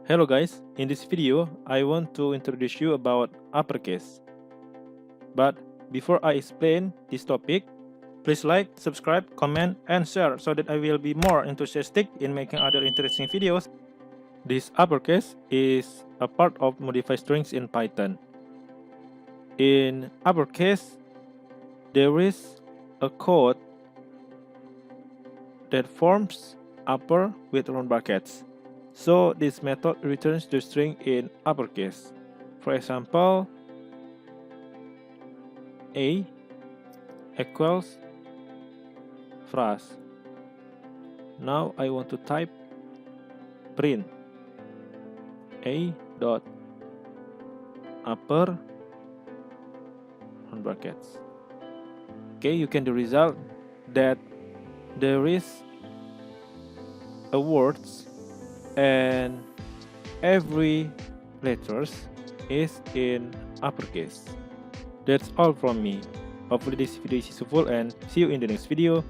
Hello guys, in this video I want to introduce you about uppercase. But before I explain this topic, please like, subscribe, comment, and share so that I will be more enthusiastic in making other interesting videos. This uppercase is a part of modified strings in Python. In uppercase, there is a code that forms upper with round brackets. So this method returns the string in uppercase. For example, A equals phrase. Now I want to type print A dot upper round brackets. Okay, you can do result that there is a words and every letters is in uppercase. That's all from me. Hopefully this video is useful and see you in the next video.